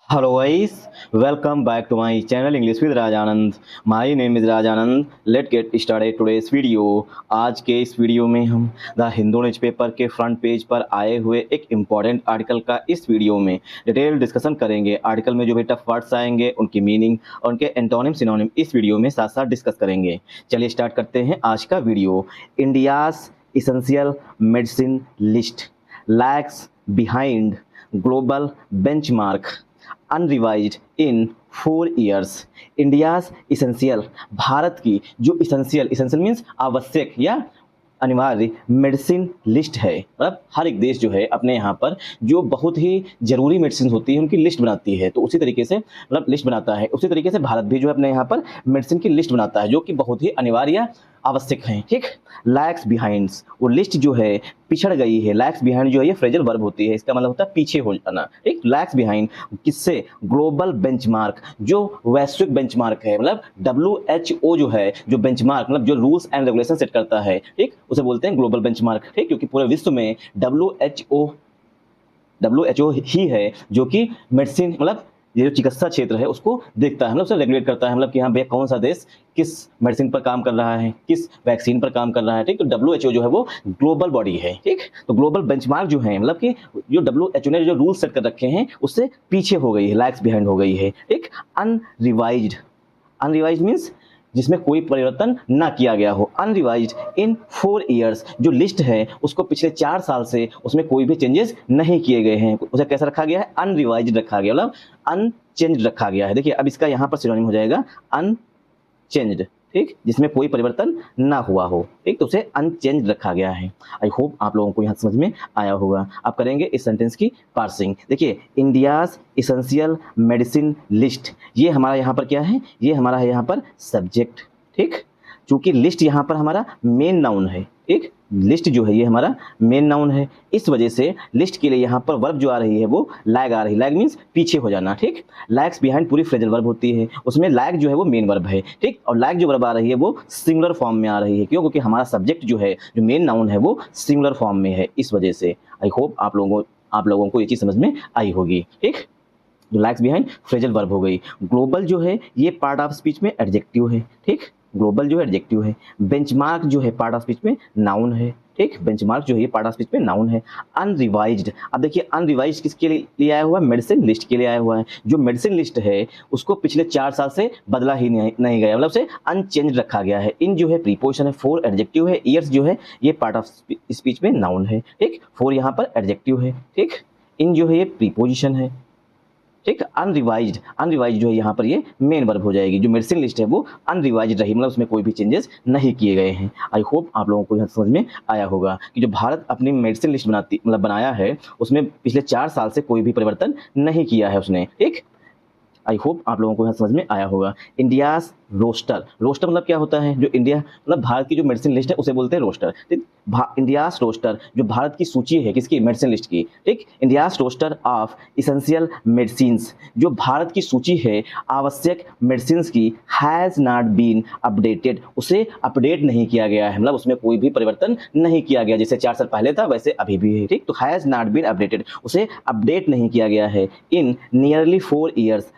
Hello guys, welcome back to my channel English with Rajanand. My name is Rajanand. Let's get started today's video। आज के इस video में हम the Hindu newspaper के front page पर आए हुए एक इम्पॉर्टेंट आर्टिकल का इस वीडियो में डिटेल डिस्कशन करेंगे। आर्टिकल में जो भी टफ वर्ड्स आएंगे उनकी मीनिंग और उनके एंटोनिम सिनोनिम इस वीडियो में साथ साथ डिस्कस करेंगे। चलिए स्टार्ट करते हैं आज का video. India's essential medicine list lags behind global benchmark unrevised in 4 years. India's essential, भारत की जो इसेंशियल मीन्स आवश्यक या अनिवार्य मेडिसिन लिस्ट है। मतलब हर एक देश जो है अपने यहाँ पर जो बहुत ही जरूरी मेडिसिन होती है उनकी लिस्ट बनाती है, तो उसी तरीके से मतलब लिस्ट बनाता है। उसी तरीके से भारत भी जो है अपने यहाँ पर मेडिसिन की लिस्ट बनाता है जो कि बहुत ही अनिवार्य आवश्यक हैं। ठीक, लैग्स बिहाइंड्स, वो लिस्ट जो है पिछड़ गई है। लैग्स बिहाइंड जो है ये फ्रेजल वर्ब होती है, इसका मतलब होता है पीछे हो जाना। ठीक, लैग्स बिहाइंड किससे? ग्लोबल बेंचमार्क, जो वैश्विक बेंचमार्क है। मतलब WHO जो है, जो बेंचमार्क मतलब जो रूल्स एंड रेगुलेशन सेट करता है, ठीक, उसे बोलते हैं ग्लोबल बेंचमार्क। ठीक, क्योंकि पूरे विश्व में WHO ही है जो कि मेडिसिन मतलब ये जो चिकित्सा क्षेत्र है उसको देखता है, मतलब उसे रेगुलेट करता है। मतलब कि हाँ भैया कौन सा देश किस मेडिसिन पर काम कर रहा है, किस वैक्सीन पर काम कर रहा है। ठीक, तो WHO जो है वो ग्लोबल बॉडी है। ठीक, तो ग्लोबल बेंचमार्क जो है मतलब कि जो WHO ने जो रूल सेट कर रखे हैं उससे पीछे हो गई है, लैग्स बिहाइंड हो गई है। ठीक, अनरिवाइज्ड, अनरिवाइज्ड मीन्स जिसमें कोई परिवर्तन ना किया गया हो। अनरिवाइज्ड इन 4 ईयर्स, जो लिस्ट है उसको पिछले 4 साल से उसमें कोई भी चेंजेस नहीं किए गए हैं। उसे कैसा रखा गया है? अनरिवाइज्ड रखा गया, मतलब अनचेंज्ड रखा गया है। देखिए अब इसका यहाँ पर सिनोनिम हो जाएगा अनचेंज्ड। ठीक, जिसमें कोई परिवर्तन ना हुआ हो। ठीक, तो उसे अनचेंज रखा गया है। आई होप आप लोगों को यहाँ समझ में आया होगा। अब करेंगे इस सेंटेंस की पार्सिंग। देखिए, इंडियाज इसेंशियल मेडिसिन लिस्ट, ये हमारा यहाँ पर क्या है? ये हमारा है यहाँ पर सब्जेक्ट। ठीक, चूंकि लिस्ट यहाँ पर हमारा मेन नाउन है। ठीक, लिस्ट जो है ये हमारा मेन नाउन है, इस वजह से लिस्ट के लिए यहाँ पर वर्ब जो आ रही है वो लैग आ रही है। लैग मीन्स पीछे हो जाना। ठीक, लैग्स बिहाइंड पूरी फ्रेजल वर्ब होती है, उसमें लैग जो है वो मेन वर्ब है। ठीक, और लैग जो वर्ब आ रही है वो सिंगुलर फॉर्म में आ रही है। क्यों? क्योंकि हमारा सब्जेक्ट जो है, जो मेन नाउन है वो सिंगुलर फॉर्म में है, इस वजह से। आई होप आप लोगों को ये चीज़ समझ में आई होगी। ठीक, जो लैग्स बिहाइंड फ्रेजल वर्ब हो गई। ग्लोबल जो है ये पार्ट ऑफ स्पीच में एडजेक्टिव है। ठीक, ग्लोबल जो है एडजेक्टिव है। बेंचमार्क जो है पार्ट ऑफ स्पीच में नाउन है। ठीक, बेंचमार्क जो है ये पार्ट ऑफ स्पीच में नाउन है। अनरिवाइज्ड, अब देखिए अनरिवाइज्ड किसके लिए आया हुआ है? मेडिसिन लिस्ट के लिए आया हुआ है। जो मेडिसिन लिस्ट है उसको पिछले 4 साल से बदला ही नहीं गया, मतलब उसे अनचेंज रखा गया है। इन जो है प्रीपोजिशन है, 4 एडजेक्टिव है, ईयर्स जो है ये पार्ट ऑफ स्पीच में नाउन है। ठीक, 4 यहाँ पर एडजेक्टिव है। ठीक, इन जो है ये प्रीपोजिशन है। ठीक, अनरिवाइज्ड जो है यहाँ पर ये मेन वर्ब हो जाएगी। जो मेडिसिन लिस्ट है वो अनरिवाइज्ड रही, मतलब उसमें कोई भी चेंजेस नहीं किए गए हैं। आई होप आप लोगों को यह समझ में आया होगा कि जो भारत अपनी मेडिसिन लिस्ट बनाया है उसमें पिछले 4 साल से कोई भी परिवर्तन नहीं किया है उसने। ठीक, आई होप आप लोगों को यहाँ समझ में आया होगा। इंडियाज रोस्टर, रोस्टर मतलब क्या होता है? जो इंडिया मतलब भारत की जो मेडिसिन लिस्ट है उसे बोलते हैं रोस्टर। ठीक, इंडियाज रोस्टर जो भारत की सूची है किसकी? मेडिसिन लिस्ट की। ठीक, India's roster of essential medicines, जो भारत की सूची है आवश्यक मेडिसिन की, हैज़ नॉट बीन अपडेटेड, उसे अपडेट नहीं किया गया है, मतलब उसमें कोई भी परिवर्तन नहीं किया गया। जैसे 4 साल पहले था वैसे अभी भी है। ठीक, तो हैज़ नॉट बीन अपडेटेड, उसे अपडेट नहीं किया गया है। इन नियरली 4 ईयर्स,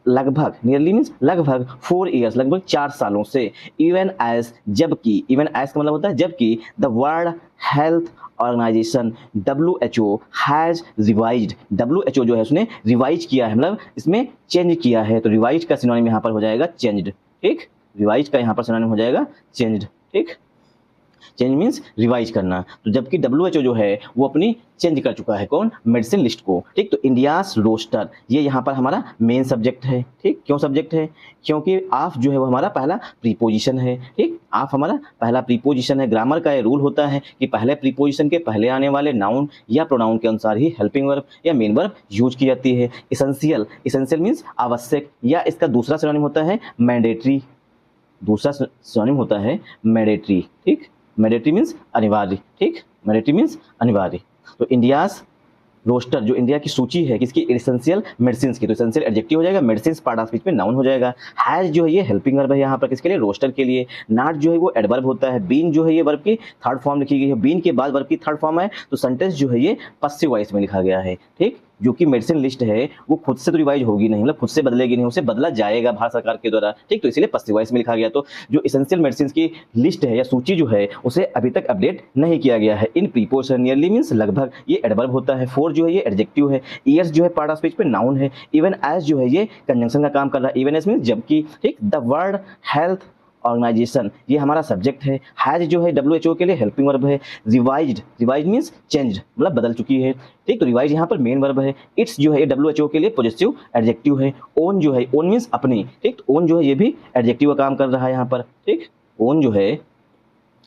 लगभग, नियरली मीन्स लगभग, 4 ईयर्स लगभग 4 सालों से। इवन एज, जबकि, इवन एज का मतलब होता है जबकि, the world health organisation WHO has revised, WHO जो है उसने रिवाइज किया है, मतलब इसमें चेंज किया है। तो रिवाइज का सिनोनिम यहाँ पर हो जाएगा चेंज्ड। ठीक, रिवाइज का यहाँ पर सिनोनिम हो जाएगा चेंज्ड। ठीक, चेंज मीन्स रिवाइज करना। तो जबकि WHO जो है वो अपनी चेंज कर चुका है, कौन? मेडिसिन लिस्ट को। ठीक, तो इंडियाज रोस्टर ये यहाँ पर हमारा मेन सब्जेक्ट है। ठीक, क्यों सब्जेक्ट है? क्योंकि ऑफ जो है वो हमारा पहला प्रीपोजिशन है। ठीक, ऑफ हमारा पहला प्रीपोजिशन है। ग्रामर का ये रूल होता है कि पहले प्रीपोजिशन के पहले आने वाले नाउन या प्रोनाउन के अनुसार ही हेल्पिंग वर्ब या मेन वर्ब यूज की जाती है। इसेंशियल, इसेंशियल मीन्स आवश्यक, या इसका दूसरा सिनोनिम होता है मैंडेटरी। दूसरा सिनोनिम होता है मैंडेटरी। ठीक, मैंडेटरी मीन्स अनिवार्य। ठीक, मैंडेटरी मीन्स अनिवार्य। तो इंडियाज रोस्टर जो इंडिया की सूची है किसकी? इसेंशियल मेडिसिन की। तो इसेंशियल एडजेक्टिव हो जाएगा, मेडिसिन पार्ट ऑफ स्पीच में नाउन हो जाएगा। हैज जो है ये हेल्पिंग वर्ब है यहाँ पर किसके लिए? रोस्टर के लिए। नॉट जो है वो एडवर्ब होता है। बीन जो है ये वर्ब की थर्ड फॉर्म लिखी गई है। बीन के बाद वर्ब की थर्ड फॉर्म है तो सेंटेंस जो है ये पस्सिव वॉइस में लिखा गया है। ठीक, जो कि मेडिसिन लिस्ट है वो खुद से तो रिवाइज होगी नहीं, मतलब खुद से बदलेगी नहीं, उसे बदला जाएगा भारत सरकार के द्वारा, ठीक। तो इसीलिए पश्चिम वॉइस में लिखा गया। तो जो इसेंशियल मेडिसिन की लिस्ट है या सूची जो है उसे अभी तक अपडेट नहीं किया गया है। इन प्रीपोजिशन नियरली मींस लगभग, ये एडवर्ब होता है। फॉर जो है ये एडजेक्टिव है। ईयर्स जो है पार्ट ऑफ स्पीच पे नाउन है। इवन एज जो है ये कंजंक्शन का काम कर रहा है। इवन एज मींस जबकि, ठीक। द वर्ल्ड हेल्थ ऑर्गेनाइजेशन ये हमारा सब्जेक्ट है। हैज जो है WHO के लिए हेल्पिंग वर्ब है। रिवाइज्ड मींस चेंज्ड, मतलब बदल चुकी है, ठीक। तो रिवाइज यहाँ पर मेन वर्ब है। इट्स जो है WHO के लिए पॉजिटिव एडजेक्टिव है। ओन जो है, ओन मींस अपनी, ठीक। तो ओन जो है ये भी एडजेक्टिव का काम कर रहा है यहाँ पर, ठीक। ओन जो है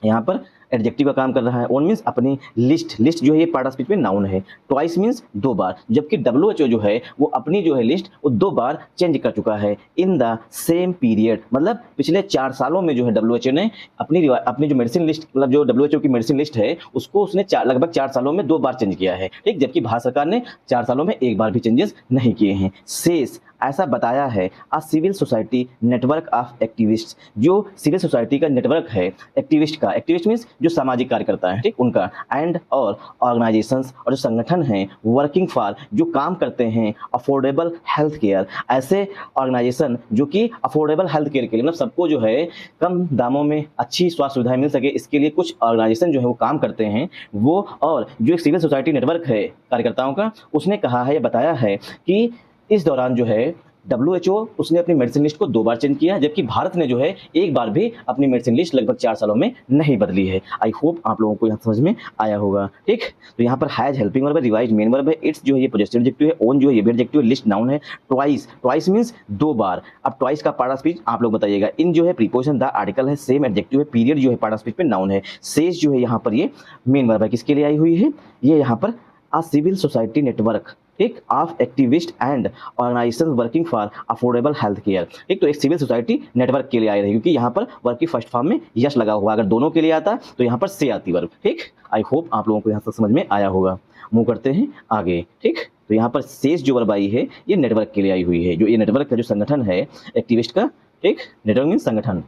यहाँ पर एडजेक्टिव का काम कर रहा है। ओन मींस अपनी। लिस्ट जो है ये पार्ट ऑफ स्पीच में नाउन है। ट्वाइस मींस दो बार, जबकि WHO जो है वो अपनी जो है लिस्ट वो दो बार चेंज कर चुका है। इन द सेम पीरियड, मतलब पिछले 4 सालों में जो है WHO ने अपनी जो मेडिसिन लिस्ट, मतलब जो WHO की मेडिसिन लिस्ट है उसको उसने लगभग 4 सालों में 2 बार चेंज किया है, ठीक। जबकि भारत सरकार ने 4 सालों में 1 बार भी चेंजेस नहीं किए हैं। सेस ऐसा बताया है a civil society network of activist, जो सिविल सोसाइटी का नेटवर्क है एक्टिविस्ट का। एक्टिविस्ट मींस जो सामाजिक कार्यकर्ता है, ठीक, उनका। एंड और ऑर्गेनाइजेशंस और जो संगठन हैं वर्किंग फॉर, जो काम करते हैं अफोर्डेबल हेल्थ केयर, ऐसे ऑर्गेनाइजेशन जो कि अफोर्डेबल हेल्थ केयर के लिए, मतलब सबको जो है कम दामों में अच्छी स्वास्थ्य सुविधाएं मिल सके, इसके लिए कुछ ऑर्गेनाइजेशन जो है वो काम करते हैं वो। और जो एक सिविल सोसाइटी नेटवर्क है कार्यकर्ताओं का, उसने कहा है या बताया है कि इस दौरान जो है WHO उसने अपनी मेडिसिन लिस्ट को 2 बार चेंज किया, जबकि भारत ने जो है 1 बार भी अपनी मेडिसिन लिस्ट लगभग 4 सालों में नहीं बदली है। आई होप आप लोगों को यहाँ समझ में आया होगा, ठीक। तो यहाँ पर हैज हेल्पिंग वर्ब है, रिवाइज मेन वर्ब है, इट्स जो है ये पॉजिटिव एडजेक्टिव है, ओन जो है ये भी एडजेक्टिव है, लिस्ट नाउन है। ट्वाइस मींस 2 बार। अब ट्वाइस का पार्ट ऑफ स्पीच आप लोग बताइएगा। इन जो है प्रीपोजिशन द आर्टिकल है, सेम एडजेक्टिव है। पीरियड जो है पार्ट ऑफ स्पीच पे नाउन है। सेज जो है यहाँ पर ये मेन वर्ब है, किसके लिए आई हुई है, ये यहाँ पर अ सिविल सोसाइटी नेटवर्क, ठीक, of activist and organisation working for affordable health care, ठीक। तो एक सिविल सोसाइटी नेटवर्क के लिए आई रही, क्योंकि यहाँ पर वर्क की फर्स्ट फॉर्म में यश लगा हुआ। अगर दोनों के लिए आता तो यहाँ पर से आती वर्ब, ठीक। आई होप आप लोगों को यहाँ तक समझ में आया होगा। मूव करते हैं आगे, ठीक। तो यहाँ पर शेष जो वर्ब आई है ये नेटवर्क के लिए आई हुई है। जो ये नेटवर्क का जो संगठन है एक्टिविस्ट का, ठीक, नेटवर्क मीन संगठन,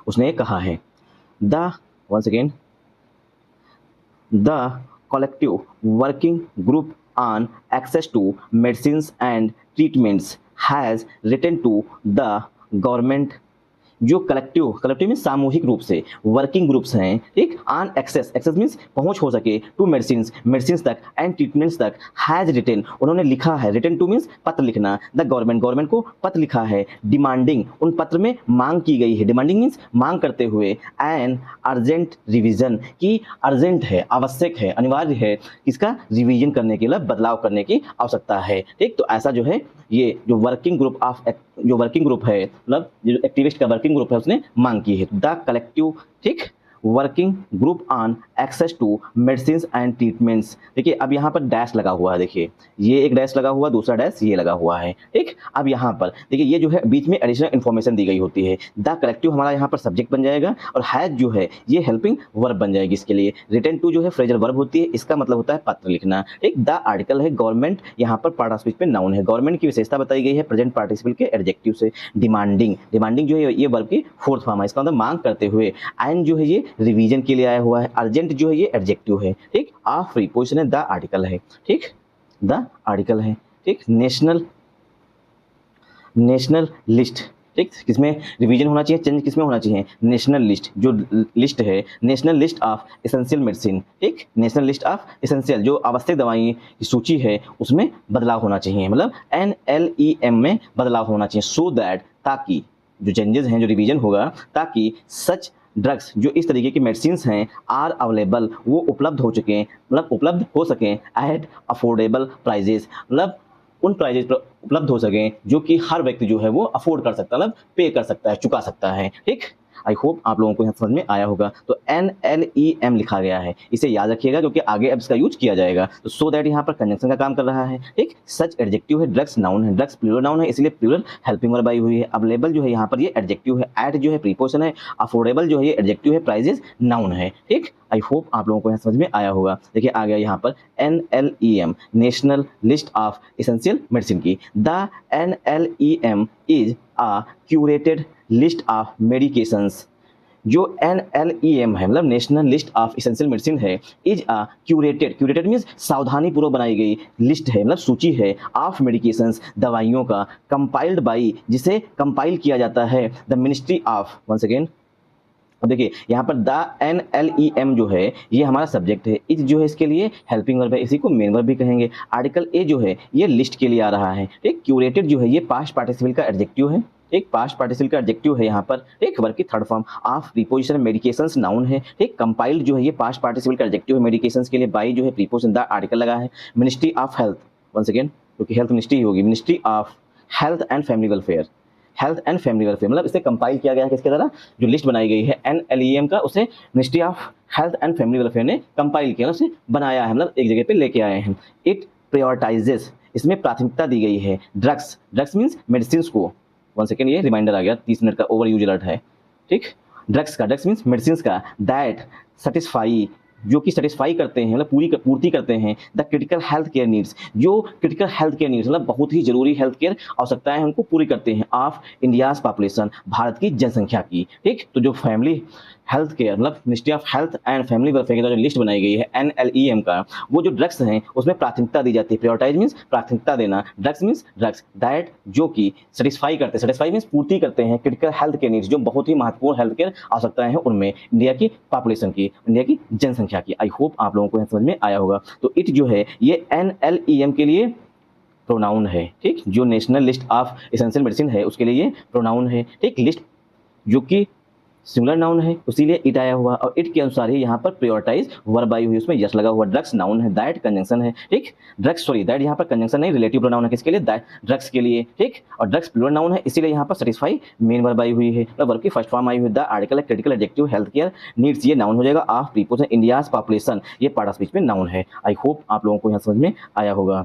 उसने कहा है the ones again the collective working group on access to medicines and treatments has written to the government। जो कलेक्टिव में सामूहिक रूप से वर्किंग ग्रुप्स हैं, ठीक, ऑन एक्सेस मींस पहुंच हो सके, टू मेडिसिन तक एंड ट्रीटमेंट्स तक, हैज रिटन उन्होंने लिखा है, रिटन टू मींस पत्र लिखना, द गवर्नमेंट को पत्र लिखा है, डिमांडिंग उन पत्र में मांग की गई है, डिमांडिंग मींस मांग करते हुए, एन अर्जेंट रिवीजन की ग्रहण है, आवश्यक है, अनिवार्य है, इसका रिवीजन करने के लिए बदलाव करने की आवश्यकता है, ठीक। तो ऐसा जो है ये जो वर्किंग ग्रुप है, मतलब जो एक्टिविस्ट का वर्किंग ग्रुप है उसने मांग की है। द कलेक्टिव, ठीक, working group on access to medicine and treatments. देखिए अब यहाँ पर डैश लगा हुआ है, देखिए ये एक डैश लगा हुआ, दूसरा डैश ये लगा हुआ है, ठीक। अब यहाँ पर देखिए ये जो है बीच में एडिशनल इन्फॉर्मेशन दी गई होती है। द कलेक्टिव हमारा यहाँ पर सब्जेक्ट बन जाएगा और हैज जो है ये हेल्पिंग वर्ब बन जाएगी इसके लिए। रिटन टू जो है फ्रेजल वर्ब होती है, इसका मतलब होता है पत्र लिखना, ठीक। द आर्टिकल है गवर्नमेंट, यहाँ पर पार्ट ऑफ स्पीच पे नाउन है। गवर्नमेंट की विशेषता बताई गई है प्रेजेंट पार्टिसिपल के एडजेक्टिव से। डिमांडिंग जो है ये वर्ब की फोर्थ फॉर्म है, इसका मतलब मांग करते हुए। एंड जो है ये रिवीजन के लिए आया हुआ है। अर्जेंट जो है ये एडजेक्टिव है, ठीक। ऑफ प्रीपोजिशन है, द आर्टिकल है, ठीक, द आर्टिकल है, ठीक। नेशनल लिस्ट, ठीक, किसमें रिवीजन होना चाहिए, चेंज किसमें होना चाहिए, नेशनल लिस्ट, जो लिस्ट है national list of essential medicine, ठीक। नेशनल लिस्ट ऑफ एसेंशियल जो आवश्यक दवाई की सूची है उसमें बदलाव होना चाहिए, मतलब NLEM में बदलाव होना चाहिए। सो दैट, ताकि जो चेंजेस हैं, जो रिवीजन होगा, ताकि सच ड्रग्स जो इस तरीके की मेडिसिन हैं आर अवेलेबल, वो उपलब्ध हो चुके, मतलब उपलब्ध हो सकें एट अफोर्डेबल प्राइजेस, मतलब उन प्राइजेस पर उपलब्ध हो सकें जो कि हर व्यक्ति जो है वो अफोर्ड कर सकता है, मतलब पे कर सकता है, चुका सकता है, ठीक। आई होप आप लोगों को यहाँ समझ में आया होगा। तो NLEM लिखा गया है, इसे याद रखिएगा क्योंकि आगे अब इसका यूज किया जाएगा। तो सो दैट यहाँ पर कंजंक्शन का काम कर रहा है, ठीक। सच एडजेक्टिव है, ड्रग्स नाउन है, ड्रग्स प्लूरल नाउन है, इसलिए प्लूरल हेल्पिंग वर्ब आई हुई है। अवेलेबल जो है यहाँ पर ये एडजेक्टिव है, एट जो है प्रीपोजिशन है, अफोर्डेबल जो है ये एडजेक्टिव है, प्राइजेस नाउन है, ठीक। आई होप आप लोगों को यहाँ समझ में आया होगा। देखिए आ गया यहाँ पर NLEM, national list of essential medicine की। The NLEM is a curated list of medications जो NLEM है मतलब national list of essential medicine है, इज अ क्यूरेटेड मीन्स सावधानी पूर्वक बनाई गई लिस्ट है मतलब सूची है ऑफ मेडिकेशंस दवाइयों का, कंपाइल्ड बाई जिसे कंपाइल किया जाता है the ministry of, one second, अब देखिए यहाँ पर द NLEM जो है ये हमारा सब्जेक्ट है, इज जो है इसके लिए हेल्पिंग वर्ब है, इसी को मेन वर्ब भी कहेंगे। आर्टिकल ए जो है ये लिस्ट के लिए आ रहा है, ठीक। क्यूरेटेड जो है ये पास्ट पार्टिसिपल का एडजेक्टिव है, एक पास्ट पार्टिसिपल का एडजेक्टिव है यहाँ पर, एक वर्ब की third form of preposition medications noun है, ठीक। कंपाइल्ड जो है ये पास्ट पार्टिसिपल का एडजेक्टिव है मेडिकेशंस के लिए, बाई जो है प्रीपोजिशन द आर्टिकल लगा है। Ministry of health, one second, क्योंकि हेल्थ मिनिस्ट्री होगी, ministry of health and family welfare, health and family welfare मतलब इसे कंपाइल किया गया है किसके द्वारा, जो लिस्ट बनाई गई है NLEM का, उसे ministry of health and family welfare ने कंपाइल किया, उसे बनाया है मतलब एक जगह पे लेके आए हैं। इट प्रायोरिटाइजेस, इसमें प्राथमिकता दी गई है ड्रग्स मीन्स मेडिसिन को, वन सेकेंड ये रिमाइंडर आ गया, 30 मिनट का ओवर यूज अलर्ट है, ठीक। ड्रग्स मीन्स मेडिसिन का, दैट सेटिस्फाई जो कि सेटिस्फाई करते हैं मतलब पूर्ति करते हैं the critical health care needs, जो क्रिटिकल हेल्थ केयर नीड्स मतलब बहुत ही जरूरी हेल्थ केयर आवश्यकताएं हैं उनको पूरी करते हैं ऑफ इंडियाज पॉपुलेशन, भारत की जनसंख्या की, ठीक। तो जो फैमिली हेल्थ केयर मतलब ministry of health and family welfare की जो लिस्ट बनाई गई है NLEM का, वो जो ड्रग्स हैं उसमें प्राथमिकता दी जाती है, प्रायोरिटाइज मीन्स प्राथमिकता देना, ड्रग्स मीन्स ड्रग्स, दैट जो कि सेटिस्फाई मीन्स पूर्ति करते हैं क्रिटिकल हेल्थ केयर नीड्स, जो बहुत ही महत्वपूर्ण हेल्थ केयर आवश्यकताएं हैं उनमें इंडिया की पॉपुलेशन की, इंडिया की जनसंख्या की। आई होप आप लोगों को यह समझ में आया होगा। तो इट जो है ये NLEM के लिए प्रोनाउन है, ठीक। जो national list of essential medicine है उसके लिए ये प्रोनाउन है, ठीक। लिस्ट जो कि सिंगुलर नाउन है उसीलिए इट आया हुआ, और इट के अनुसार ही यहाँ पर प्रायोरिटाइज वर्ब आई हुई, उसमें यस लगा हुआ। ड्रग्स नाउन है, दैट कंजंक्शन है, ठीक। दैट यहाँ पर कंजंक्शन नहीं, रिलेटिव प्रोनाउन है किसके लिए, दैट ड्रग्स के लिए, ठीक। और ड्रग्स प्लूरल नाउन है इसीलिए यहाँ पर सेटिस्फाई मेन वर्ब आई हुई है, मतलब वर्ब की फर्स्ट फॉर्म आई हुई। द आर्टिकल है critical adjective health care needs, ये नाउन हो जाएगा ऑफ प्रीपोजिशन इंडियाज पॉपुलेशन, ये पार्ट ऑफ स्पीच में नाउन है। आई होप आप लोगों को यहाँ समझ में आया होगा।